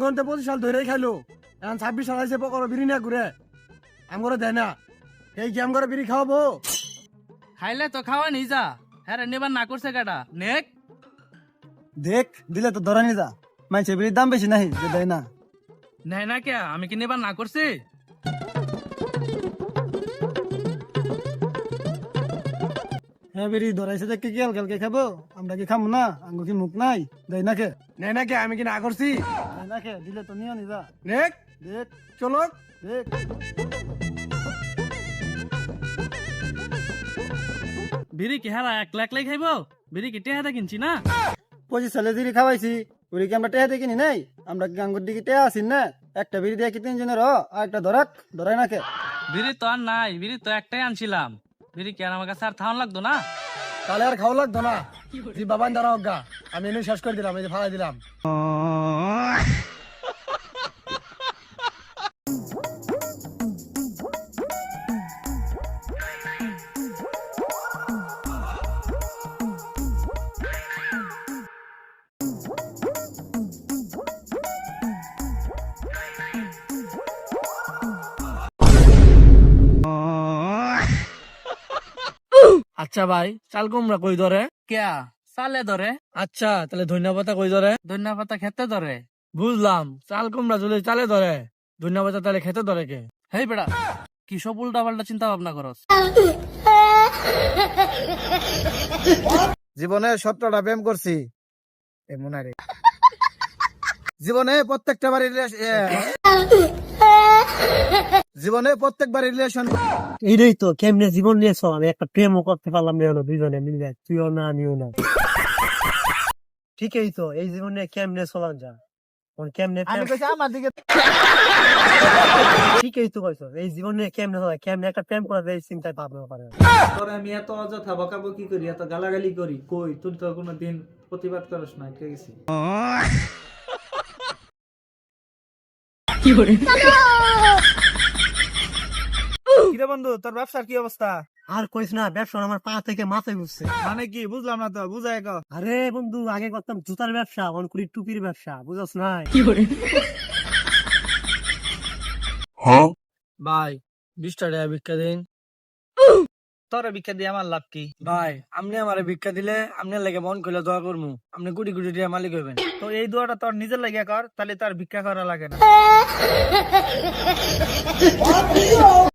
আমগর 25 সাল ধরে খাইলো এখন 26 সাল আইছে পকর বিড়ি না ঘুরে আমগর দেয় না এই কি আমগর বিড়ি খাওয়াবো খাইলে তো খাওয়া নি যা হ্যাঁ নিবার না করছে কাটা নেক দেখ দিলে তো ধরা নি যা মাইছে বিড়ির দাম বেশি নাই যে দেয় না নেয় না কে আমি কি নিবার না করছি হ্যাঁ বিড়ি ধরাইছে দেখে কি কালকে খাবো আমরা কি খাবো না আঙ্গু কি মুখ নাই দেয় না কে নেয় না কে আমি কি না করছি দেয় না কে দিলে তো নিও নি যা দেখ দেখ চলো দেখ বিড়ি কি হারা 1 লাখ খাইবো বিড়ি কি টেহাটা কিনছি না 25 সালে বিড়ি খাওয়াইছি ওরি কি আমরা টেহা দেখি নি নাই আমরা কি আঙ্গুর দিকে টেহা আসিন না একটা বিড়ি দিয়ে কি 3 জনের আর একটা ধরাই না কে বিড়ি তো আর নাই বিড়ি তো একটাই আনছিলাম বিড়ি কি আর আমার কাছে আর থাউন লাগতো না তাহলে আর খাওয়া লাগতো না জি বাবা দাঁড়া অজ্ঞা আমি এনে শেষ করে দিলাম এই যে ফালাই দিলাম আচ্ছা ভাই চাল কুমড়া কই ধরে কেয়া চালে ধরে আচ্ছা তাহলে ধন্যবাদ কই ধরে ধনিয়া পাতা খেতে ধরে বুঝলাম চাল কুমড়া যদি চালে ধরে ধন্যবাদ তাহলে খেতে ধরে কে হেই বেড়া কি সব উল্টা পাল্টা চিন্তা ভাবনা করস জীবনে 17টা প্রেম করছি মনে জীবনে প্রত্যেকবার রিলেশন এইটাই তো কেমনে জীবন নিয়েছ আমি একটা প্রেমও করতে পারলাম না হলো দুইজনে মিলে তুইও না আমিও না ঠিকই তো এই জীবনে কেমনে চলান যা কেমনে আমার দিকে ঠিকই তো কইছো এই জীবনে কেমনে চলা কেমনে একটা প্রেম করা যায় চিন্তায় ভাবনা পারে তোর আমি এত অযথা বকাবকি করি এত গালাগালি করি কই তুই তো কোনোদিন প্রতিবাদ করস না ঠিক আছে কিরে বন্ধু তোর ব্যবসার কি অবস্থা আর কইস না ব্যবসা আমার পা থেকে মাথায় ঘুরছে মানে কি বুঝলাম না তো বুঝাই গো আরে বন্ধু আগে করতাম জুতার ব্যবসা অন করি টুপির ব্যবসা বুঝছ না ভাই 20টা টাকা ভিক্ষা দিন তোর ভিক্ষা দিয়ে আমার লাভ কি ভাই আপনি আমারে ভিক্ষা দিলে আপনি লাগে মন কইলে দোয়া করমু আপনি কোটি কোটি টাকা মালিক হইবেন তো এই দোয়াটা তোর নিজের লাগে কর তাহলে তার ভিক্ষা করা লাগে না